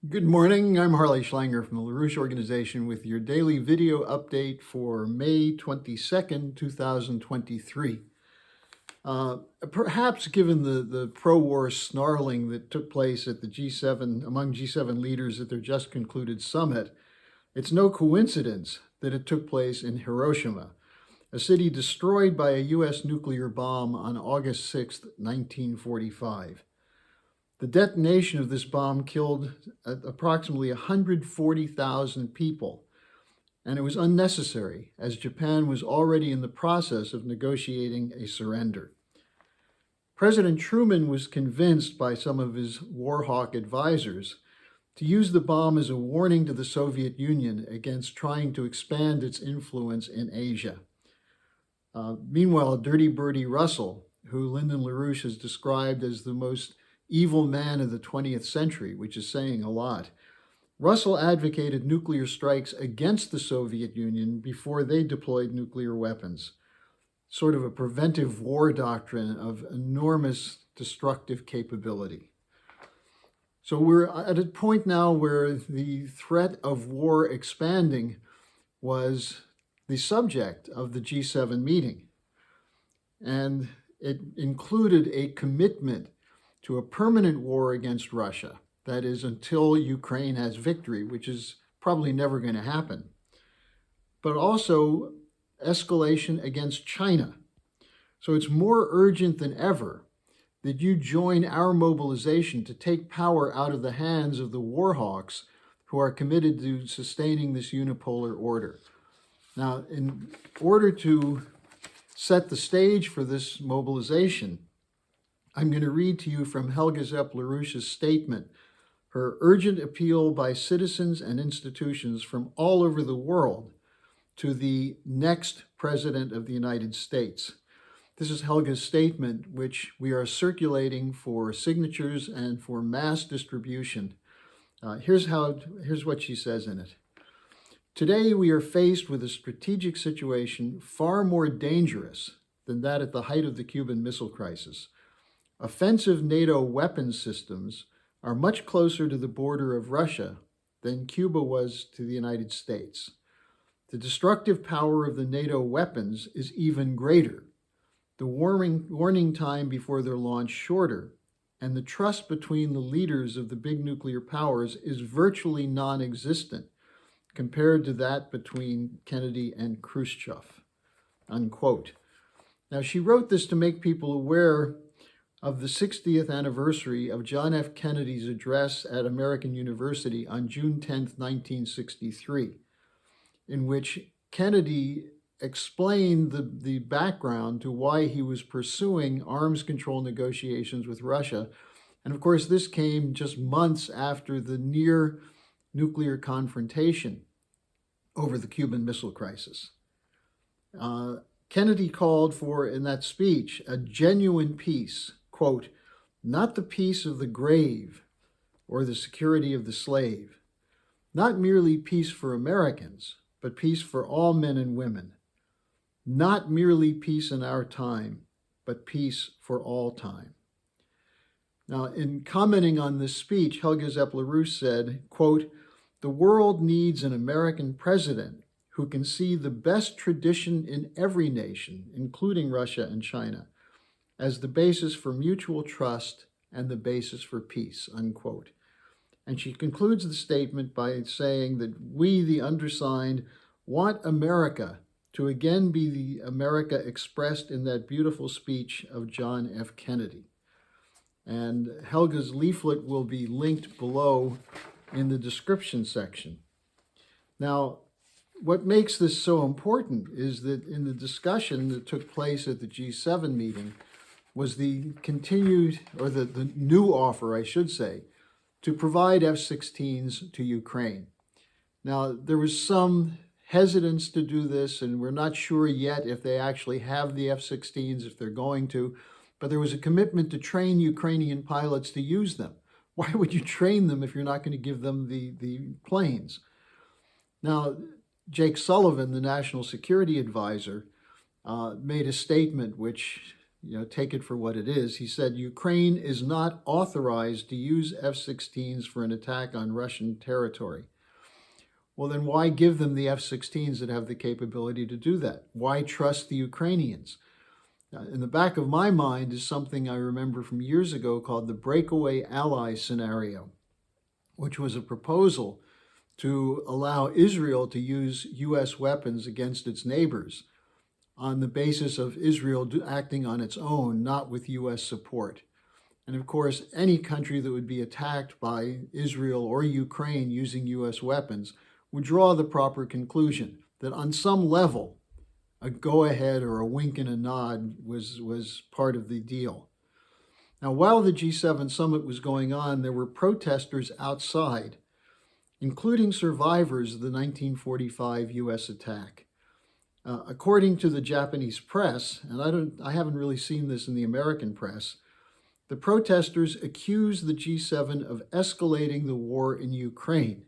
Good morning. I'm Harley Schlanger from the LaRouche Organization with your daily video update for May 22nd, 2023. Perhaps given the pro-war snarling that took place at the G7, among G7 leaders at their just concluded summit, it's no coincidence that it took place in Hiroshima, a city destroyed by a U.S. nuclear bomb on August 6, 1945. The detonation of this bomb killed approximately 140,000 people, and it was unnecessary as Japan was already in the process of negotiating a surrender. President Truman was convinced by some of his warhawk advisors to use the bomb as a warning to the Soviet Union against trying to expand its influence in Asia. Meanwhile, Dirty Birdie Russell, who Lyndon LaRouche has described as the most evil man of the 20th century, which is saying a lot, Russell advocated nuclear strikes against the Soviet Union before they deployed nuclear weapons, sort of a preventive war doctrine of enormous destructive capability. So we're at a point now where the threat of war expanding was the subject of the G7 meeting. And it included a commitment to a permanent war against Russia, that is, until Ukraine has victory, which is probably never going to happen, but also escalation against China. So it's more urgent than ever that you join our mobilization to take power out of the hands of the warhawks who are committed to sustaining this unipolar order. Now, in order to set the stage for this mobilization, I'm going to read to you from Helga Zepp-LaRouche's statement, her urgent appeal by citizens and institutions from all over the world to the next President of the United States. This is Helga's statement, which we are circulating for signatures and for mass distribution. Here's what she says in it. Today, we are faced with a strategic situation far more dangerous than that at the height of the Cuban Missile Crisis. Offensive NATO weapons systems are much closer to the border of Russia than Cuba was to the United States. The destructive power of the NATO weapons is even greater, the warning time before their launch shorter, and the trust between the leaders of the big nuclear powers is virtually non-existent compared to that between Kennedy and Khrushchev, unquote. Now, she wrote this to make people aware of the 60th anniversary of John F. Kennedy's address at American University on June 10, 1963, in which Kennedy explained the background to why he was pursuing arms control negotiations with Russia. And of course, this came just months after the near nuclear confrontation over the Cuban Missile Crisis. Kennedy called for, in that speech, a genuine peace, quote, not the peace of the grave or the security of the slave, not merely peace for Americans, but peace for all men and women, not merely peace in our time, but peace for all time. Now, in commenting on this speech, Helga Zepp-LaRouche said, quote, the world needs an American president who can see the best tradition in every nation, including Russia and China, as the basis for mutual trust and the basis for peace, unquote. And she concludes the statement by saying that we, the undersigned, want America to again be the America expressed in that beautiful speech of John F. Kennedy. And Helga's leaflet will be linked below in the description section. Now, what makes this so important is that in the discussion that took place at the G7 meeting was the continued, or the new offer, I should say, to provide F-16s to Ukraine. Now, there was some hesitance to do this, and we're not sure yet if they actually have the F-16s, if they're going to, but there was a commitment to train Ukrainian pilots to use them. Why would you train them if you're not going to give them the planes? Now, Jake Sullivan, the National Security Advisor, made a statement which take it for what it is. He said, Ukraine is not authorized to use F-16s for an attack on Russian territory. Well, then why give them the F-16s that have the capability to do that? Why trust the Ukrainians? In the back of my mind is something I remember from years ago called the breakaway ally scenario, which was a proposal to allow Israel to use U.S. weapons against its neighbors on the basis of Israel acting on its own, not with U.S. support. And of course, any country that would be attacked by Israel or Ukraine using U.S. weapons would draw the proper conclusion that on some level, a go-ahead or a wink and a nod was part of the deal. Now, while the G7 summit was going on, there were protesters outside, including survivors of the 1945 U.S. attack. According to the Japanese press, and I haven't really seen this in the American press, the protesters accused the G7 of escalating the war in Ukraine.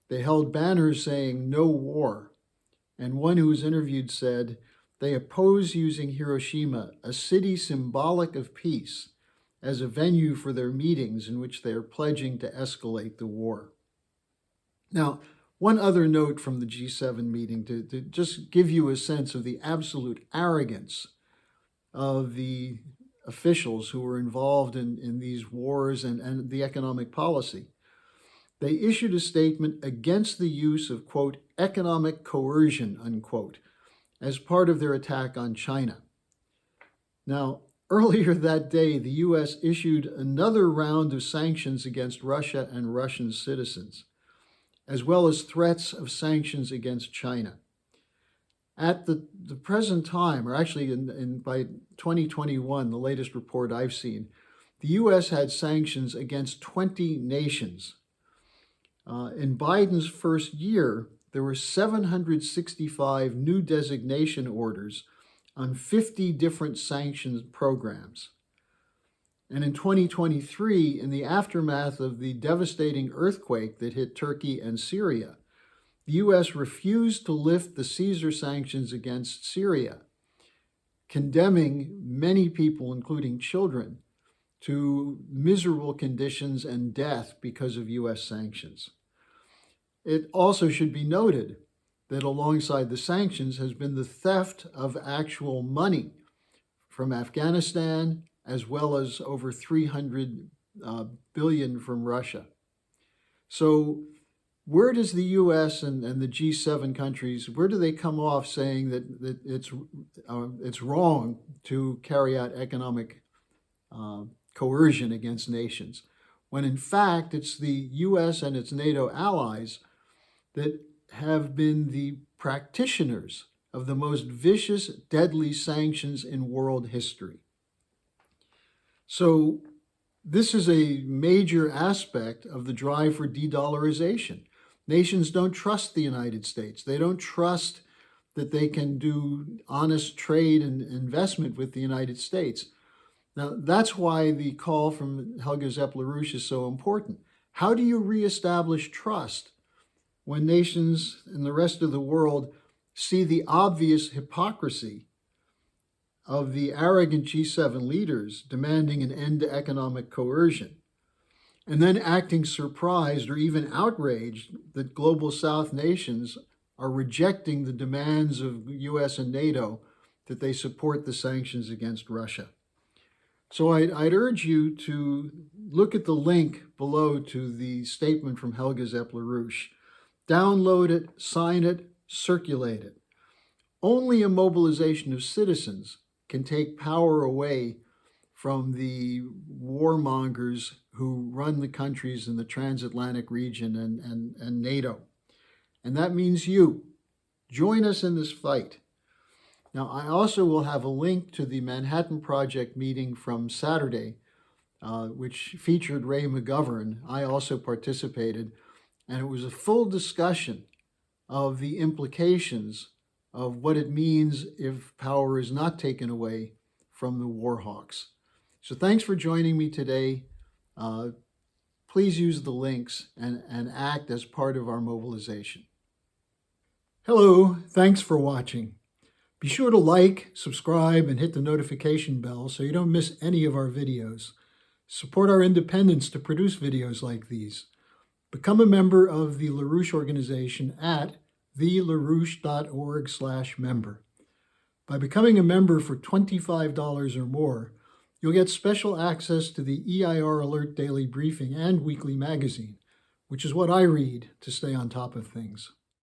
They held banners saying, "No war." And one who was interviewed said, they oppose using Hiroshima, a city symbolic of peace, as a venue for their meetings in which they are pledging to escalate the war. Now, one other note from the G7 meeting to just give you a sense of the absolute arrogance of the officials who were involved in these wars and the economic policy. They issued a statement against the use of, quote, economic coercion, unquote, as part of their attack on China. Now, earlier that day, the U.S. issued another round of sanctions against Russia and Russian citizens, as well as threats of sanctions against China. At the present time, or actually by 2021, the latest report I've seen, the U.S. had sanctions against 20 nations. In Biden's first year, there were 765 new designation orders on 50 different sanctions programs. And in 2023, in the aftermath of the devastating earthquake that hit Turkey and Syria, the U.S. refused to lift the Caesar sanctions against Syria, condemning many people, including children, to miserable conditions and death because of U.S. sanctions. It also should be noted that alongside the sanctions has been the theft of actual money from Afghanistan, as well as over $300 billion from Russia. So where does the U.S. and the G7 countries, where do they come off saying that it's wrong to carry out economic coercion against nations, when in fact it's the U.S. and its NATO allies that have been the practitioners of the most vicious, deadly sanctions in world history? So this is a major aspect of the drive for de-dollarization. Nations don't trust the United States. They don't trust that they can do honest trade and investment with the United States. Now, that's why the call from Helga Zepp-LaRouche is so important. How do you reestablish trust when nations in the rest of the world see the obvious hypocrisy of the arrogant G7 leaders demanding an end to economic coercion, and then acting surprised or even outraged that global South nations are rejecting the demands of US and NATO that they support the sanctions against Russia? So I'd urge you to look at the link below to the statement from Helga Zepp-LaRouche. Download it, sign it, circulate it. Only a mobilization of citizens can take power away from the warmongers who run the countries in the transatlantic region and NATO. And that means you. Join us in this fight. Now, I also will have a link to the Manhattan Project meeting from Saturday, which featured Ray McGovern. I also participated, and it was a full discussion of the implications of what it means if power is not taken away from the warhawks. So thanks for joining me today. Please use the links and act as part of our mobilization. Hello, thanks for watching. Be sure to like, subscribe, and hit the notification bell so you don't miss any of our videos. Support our independence to produce videos like these. Become a member of the LaRouche organization at thelarouche.org/member. By becoming a member for $25 or more, you'll get special access to the EIR Alert Daily Briefing and Weekly Magazine, which is what I read to stay on top of things.